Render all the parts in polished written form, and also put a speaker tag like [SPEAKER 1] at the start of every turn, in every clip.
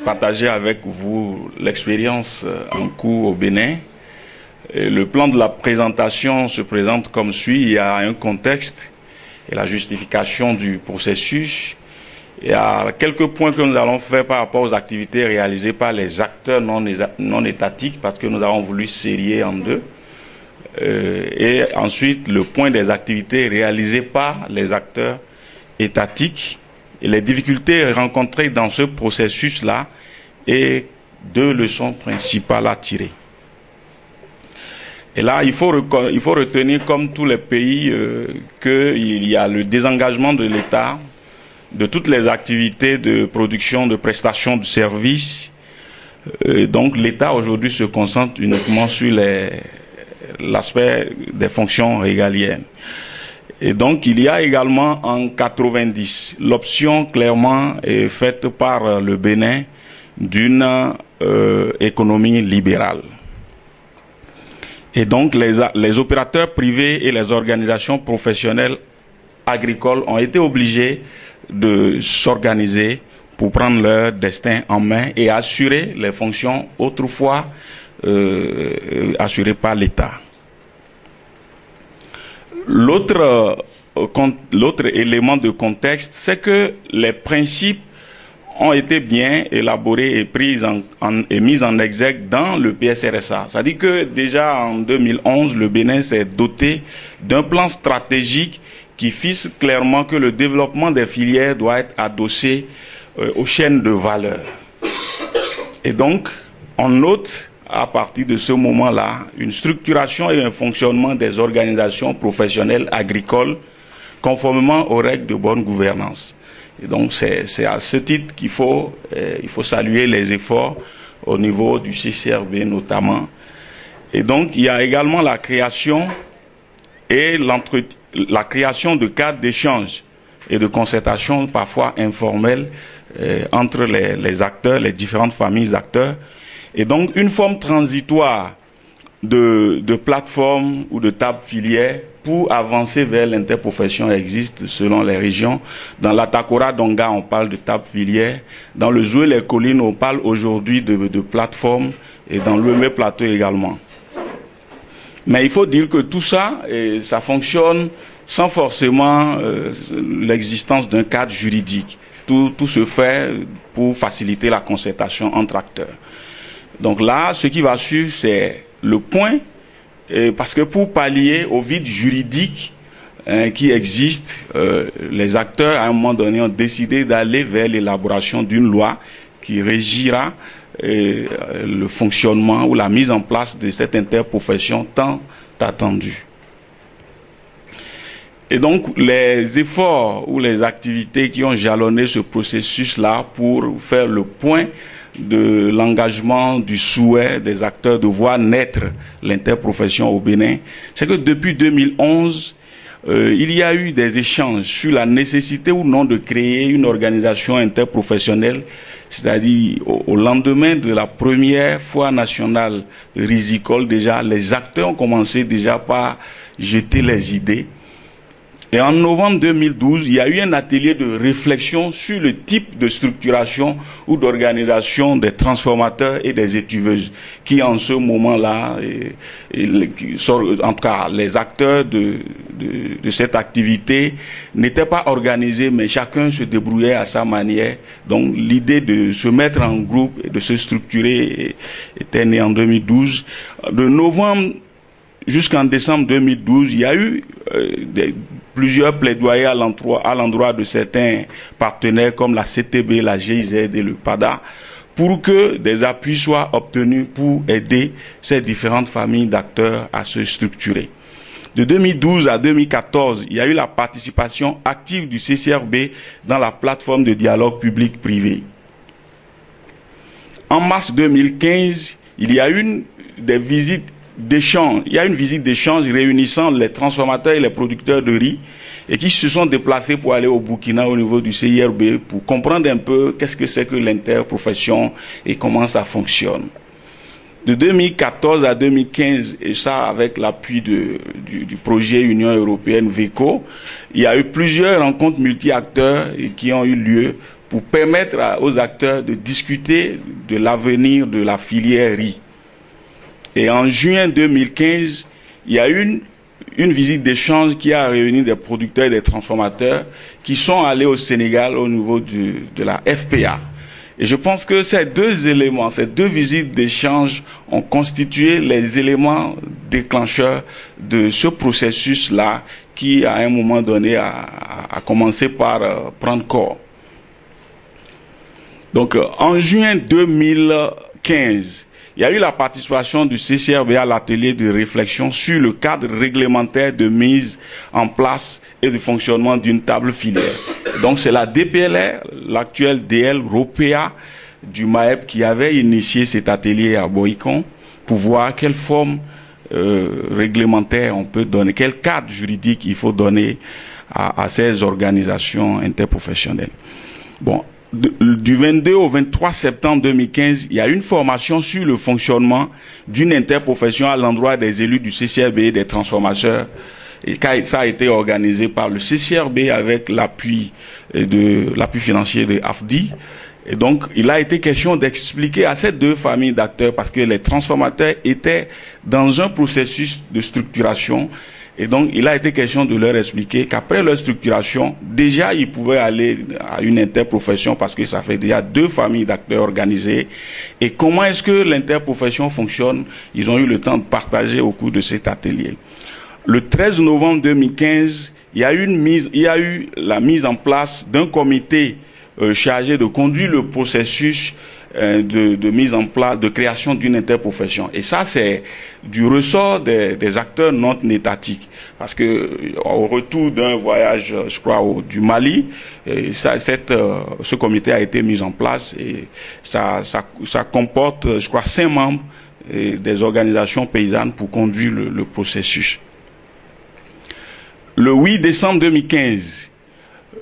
[SPEAKER 1] partager avec vous l'expérience en cours au Bénin. Et le plan de la présentation se présente comme suit. Il y a un contexte et la justification du processus. Il y a quelques points que nous allons faire par rapport aux activités réalisées par les acteurs non étatiques, parce que nous avons voulu sérier en deux. Et ensuite, le point des activités réalisées par les acteurs étatiques et les difficultés rencontrées dans ce processus-là et deux leçons principales à tirer. Et là, il faut retenir, comme tous les pays, qu'il y a le désengagement de l'État de toutes les activités de production, de prestation de services. Donc l'État aujourd'hui se concentre uniquement sur l'aspect des fonctions régaliennes. Et donc il y a également en 90 l'option clairement est faite par le Bénin d'une économie libérale. Et donc les opérateurs privés et les organisations professionnelles agricoles ont été obligés de s'organiser pour prendre leur destin en main et assurer les fonctions autrefois assurées par l'État. L'autre élément de contexte, c'est que les principes ont été bien élaborés et mis en exergue dans le PSRSA. C'est-à-dire que déjà en 2011, le Bénin s'est doté d'un plan stratégique qui fixe clairement que le développement des filières doit être adossé aux chaînes de valeur. Et donc, on note à partir de ce moment-là une structuration et un fonctionnement des organisations professionnelles agricoles conformément aux règles de bonne gouvernance. Et donc, c'est à ce titre qu'il faut saluer les efforts au niveau du CCRB notamment. Et donc, il y a également la création et la création de cadres d'échange et de concertation parfois informels entre les acteurs, les différentes familles d'acteurs. Et donc une forme transitoire de plateforme ou de table filière pour avancer vers l'interprofession existe selon les régions. Dans l'Atakora Donga, on parle de table filière. Dans le Zoué les collines, on parle aujourd'hui de plateforme, et dans l'Ouémé Plateau également. Mais il faut dire que tout ça, ça fonctionne sans forcément l'existence d'un cadre juridique. Tout se fait pour faciliter la concertation entre acteurs. Donc là, ce qui va suivre, c'est le point, parce que pour pallier au vide juridique qui existe, les acteurs, à un moment donné, ont décidé d'aller vers l'élaboration d'une loi qui régira le fonctionnement ou la mise en place de cette interprofession tant attendue. Et donc, les efforts ou les activités qui ont jalonné ce processus-là pour faire le point de l'engagement, du souhait des acteurs de voir naître l'interprofession au Bénin, c'est que depuis 2011, il y a eu des échanges sur la nécessité ou non de créer une organisation interprofessionnelle, c'est-à-dire au lendemain de la première foire nationale risicole, déjà, les acteurs ont commencé déjà par jeter les idées. Et en novembre 2012, il y a eu un atelier de réflexion sur le type de structuration ou d'organisation des transformateurs et des étuveuses, qui en ce moment-là, en tout cas les acteurs de cette activité n'étaient pas organisés, mais chacun se débrouillait à sa manière. Donc l'idée de se mettre en groupe et de se structurer était née en 2012. De novembre jusqu'en décembre 2012, il y a eu plusieurs plaidoyers à l'endroit de certains partenaires comme la CTB, la GIZ et le PADA pour que des appuis soient obtenus pour aider ces différentes familles d'acteurs à se structurer. De 2012 à 2014, il y a eu la participation active du CCRB dans la plateforme de dialogue public-privé. En mars 2015, il y a eu des visites d'échange. Il y a une visite d'échange réunissant les transformateurs et les producteurs de riz et qui se sont déplacés pour aller au Burkina au niveau du CIRB pour comprendre un peu qu'est-ce que c'est que l'interprofession et comment ça fonctionne. De 2014 à 2015, et ça avec l'appui du projet Union européenne VECO, il y a eu plusieurs rencontres multi-acteurs qui ont eu lieu pour permettre aux acteurs de discuter de l'avenir de la filière riz. Et en juin 2015, il y a eu une visite d'échange qui a réuni des producteurs et des transformateurs qui sont allés au Sénégal au niveau de la FPA. Et je pense que ces deux éléments, ces deux visites d'échange ont constitué les éléments déclencheurs de ce processus-là qui, à un moment donné, a commencé par prendre corps. Donc, en juin 2015, il y a eu la participation du CCRB à l'atelier de réflexion sur le cadre réglementaire de mise en place et de fonctionnement d'une table filière. Donc c'est la DPLR, l'actuelle DL Ropea du MAEP qui avait initié cet atelier à Boïcon pour voir quelle forme réglementaire on peut donner, quel cadre juridique il faut donner à ces organisations interprofessionnelles. Bon. Du 22 au 23 septembre 2015, il y a une formation sur le fonctionnement d'une interprofession à l'endroit des élus du CCRB et des transformateurs. Et ça a été organisé par le CCRB avec l'appui financier de AFDI. Et donc, il a été question d'expliquer à ces deux familles d'acteurs, parce que les transformateurs étaient dans un processus de structuration. Et donc, il a été question de leur expliquer qu'après leur structuration, déjà, ils pouvaient aller à une interprofession parce que ça fait déjà deux familles d'acteurs organisées. Et comment est-ce que l'interprofession fonctionne? Ils ont eu le temps de partager au cours de cet atelier. Le 13 novembre 2015, il y a eu la mise en place d'un comité chargé de conduire le processus de mise en place, de création d'une interprofession. Et ça, c'est du ressort des acteurs non étatiques. Parce que au retour d'un voyage, je crois, du Mali, ce comité a été mis en place et ça comporte, je crois, 5 membres des organisations paysannes pour conduire le processus. Le 8 décembre 2015,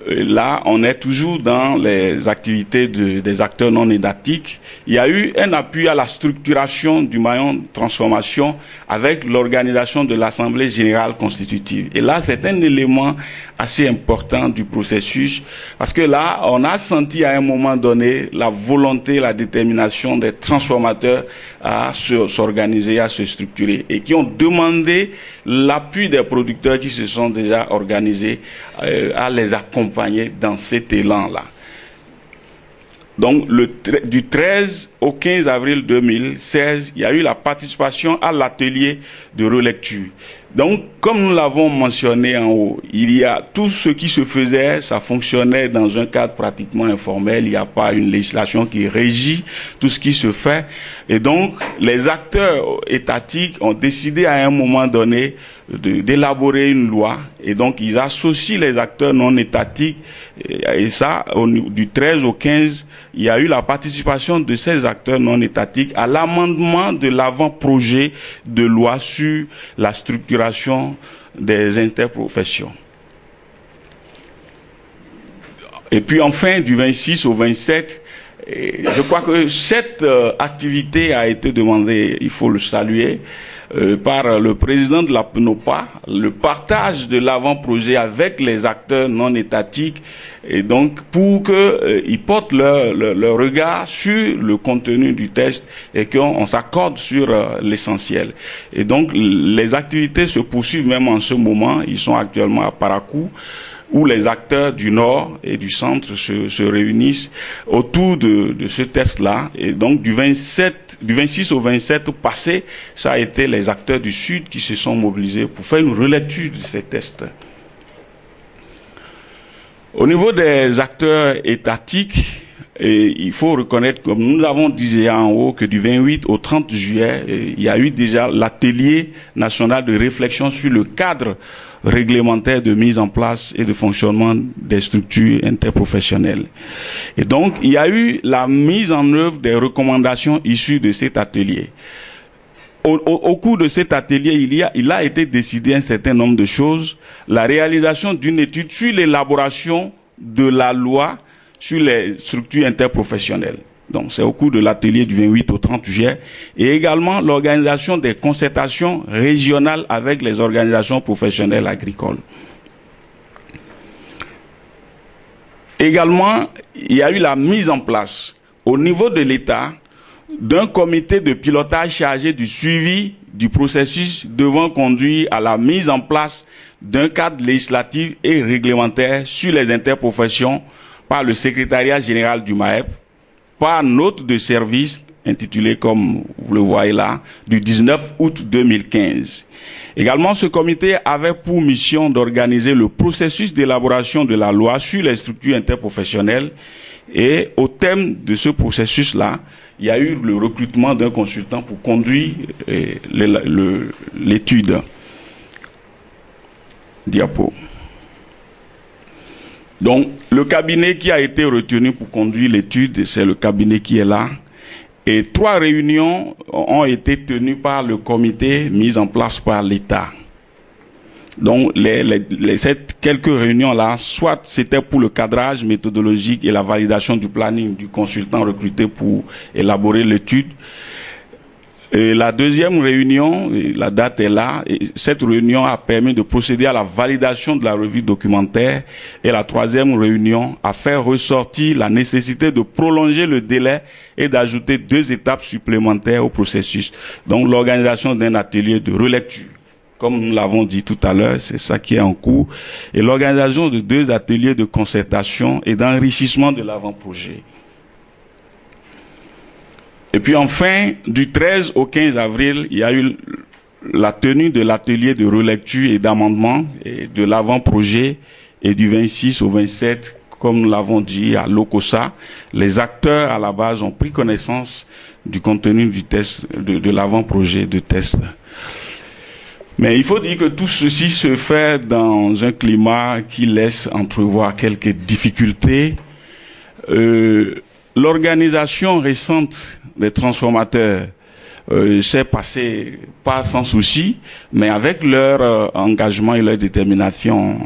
[SPEAKER 1] là, on est toujours dans les activités des acteurs non étatiques. Il y a eu un appui à la structuration du maillon de transformation avec l'organisation de l'Assemblée générale constitutive. Et là, c'est un élément assez important du processus parce que là, on a senti à un moment donné la volonté, la détermination des transformateurs à s'organiser, à se structurer et qui ont demandé l'appui des producteurs qui se sont déjà organisés à les accompagner dans cet élan-là. Donc, du 13 au 15 avril 2016, il y a eu la participation à l'atelier de relecture. Donc, comme nous l'avons mentionné en haut, il y a tout ce qui se faisait, ça fonctionnait dans un cadre pratiquement informel. Il n'y a pas une législation qui régit tout ce qui se fait. Et donc, les acteurs étatiques ont décidé à un moment donné d'élaborer une loi. Et donc, ils associent les acteurs non étatiques. Et ça, du 13 au 15, il y a eu la participation de ces acteurs non étatiques à l'amendement de l'avant-projet de loi sur la structuration des interprofessions. Et puis enfin, du 26 au 27, je crois que cette activité a été demandée, il faut le saluer, par le président de la PNOPA, le partage de l'avant-projet avec les acteurs non étatiques, et donc pour qu'ils portent leur regard sur le contenu du texte et qu'on s'accorde sur l'essentiel. Et donc les activités se poursuivent même en ce moment, ils sont actuellement à Parakou, où les acteurs du Nord et du Centre se réunissent autour de ce test-là. Et donc, du 26 au 27 passé, ça a été les acteurs du Sud qui se sont mobilisés pour faire une relecture de ces tests. Au niveau des acteurs étatiques, il faut reconnaître, comme nous l'avons dit déjà en haut, que du 28 au 30 juillet, il y a eu déjà l'atelier national de réflexion sur le cadre réglementaire de mise en place et de fonctionnement des structures interprofessionnelles. Et donc, il y a eu la mise en œuvre des recommandations issues de cet atelier. Au cours de cet atelier, il a été décidé un certain nombre de choses. La réalisation d'une étude sur l'élaboration de la loi sur les structures interprofessionnelles. Donc, c'est au cours de l'atelier du 28 au 30 juillet. Et également l'organisation des concertations régionales avec les organisations professionnelles agricoles. Également, il y a eu la mise en place au niveau de l'État d'un comité de pilotage chargé du suivi du processus devant conduire à la mise en place d'un cadre législatif et réglementaire sur les interprofessions par le secrétariat général du MAEP, par note de service intitulée, comme vous le voyez là, du 19 août 2015. Également, ce comité avait pour mission d'organiser le processus d'élaboration de la loi sur les structures interprofessionnelles, et au terme de ce processus-là, il y a eu le recrutement d'un consultant pour conduire l'étude. Diapo. Donc, le cabinet qui a été retenu pour conduire l'étude, c'est le cabinet qui est là. Et 3 réunions ont été tenues par le comité mis en place par l'État. Donc, ces quelques réunions-là, soit c'était pour le cadrage méthodologique et la validation du planning du consultant recruté pour élaborer l'étude. Et la deuxième réunion, la date est là, et cette réunion a permis de procéder à la validation de la revue documentaire, et la troisième réunion a fait ressortir la nécessité de prolonger le délai et d'ajouter 2 étapes supplémentaires au processus. Donc l'organisation d'un atelier de relecture. Comme nous l'avons dit tout à l'heure, c'est ça qui est en cours, et l'organisation de 2 ateliers de concertation et d'enrichissement de l'avant-projet. Et puis enfin, du 13 au 15 avril, il y a eu la tenue de l'atelier de relecture et d'amendement de l'avant-projet, et du 26 au 27, comme nous l'avons dit, à l'OCOSA, les acteurs à la base ont pris connaissance du contenu du test, de l'avant-projet de test. Mais il faut dire que tout ceci se fait dans un climat qui laisse entrevoir quelques difficultés. L'organisation récente des transformateurs s'est passée pas sans souci, mais avec leur engagement et leur détermination,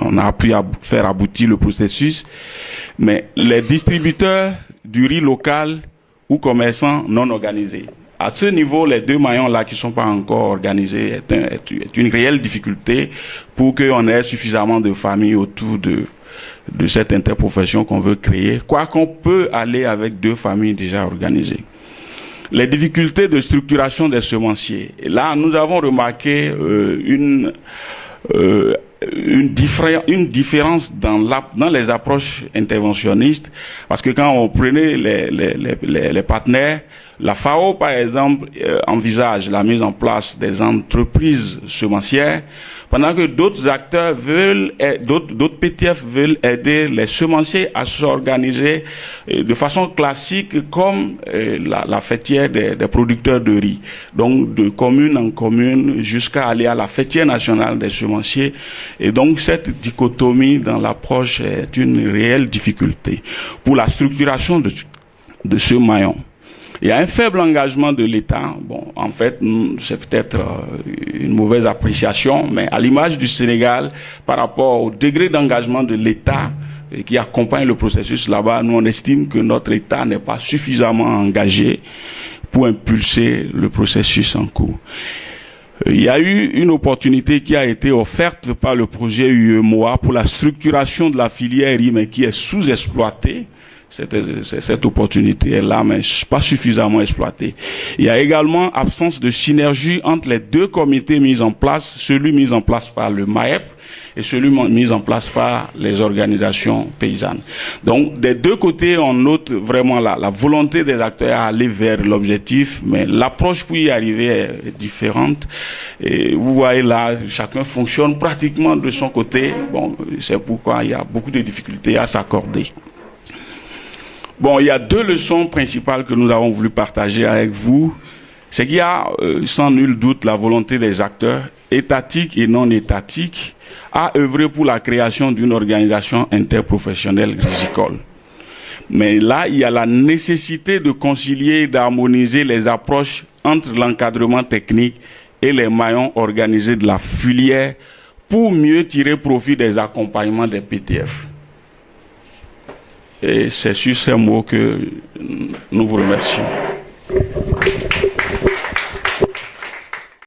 [SPEAKER 1] on a pu faire aboutir le processus. Mais les distributeurs du riz local ou commerçants non organisés, à ce niveau, les 2 maillons-là qui ne sont pas encore organisés est une réelle difficulté pour qu'on ait suffisamment de familles autour de cette interprofession qu'on veut créer, quoi qu'on peut aller avec 2 familles déjà organisées. Les difficultés de structuration des semenciers. Et là, nous avons remarqué une différence dans les approches interventionnistes, parce que quand on prenait les partenaires, la FAO, par exemple, envisage la mise en place des entreprises semencières, pendant que d'autres acteurs d'autres PTF veulent aider les semenciers à s'organiser de façon classique comme la fêtière des producteurs de riz. Donc, de commune en commune jusqu'à aller à la fêtière nationale des semenciers. Et donc, cette dichotomie dans l'approche est une réelle difficulté pour la structuration de ce maillon. Il y a un faible engagement de l'État. Bon, en fait, c'est peut-être une mauvaise appréciation, mais à l'image du Sénégal, par rapport au degré d'engagement de l'État qui accompagne le processus là-bas, nous on estime que notre État n'est pas suffisamment engagé pour impulser le processus en cours. Il y a eu une opportunité qui a été offerte par le projet UEMOA pour la structuration de la filière riz, mais qui est sous-exploitée. Cette opportunité est là, mais pas suffisamment exploitée. Il y a également absence de synergie entre les 2 comités mis en place, celui mis en place par le MAEP et celui mis en place par les organisations paysannes. Donc, des 2 côtés, on note vraiment la volonté des acteurs à aller vers l'objectif, mais l'approche pour y arriver est différente. Et vous voyez là, chacun fonctionne pratiquement de son côté. Bon, c'est pourquoi il y a beaucoup de difficultés à s'accorder. Bon, il y a 2 leçons principales que nous avons voulu partager avec vous. C'est qu'il y a sans nul doute la volonté des acteurs, étatiques et non étatiques, à œuvrer pour la création d'une organisation interprofessionnelle rizicole. Mais là, il y a la nécessité de concilier et d'harmoniser les approches entre l'encadrement technique et les maillons organisés de la filière pour mieux tirer profit des accompagnements des PTF. Et c'est sur ces mots que nous vous remercions.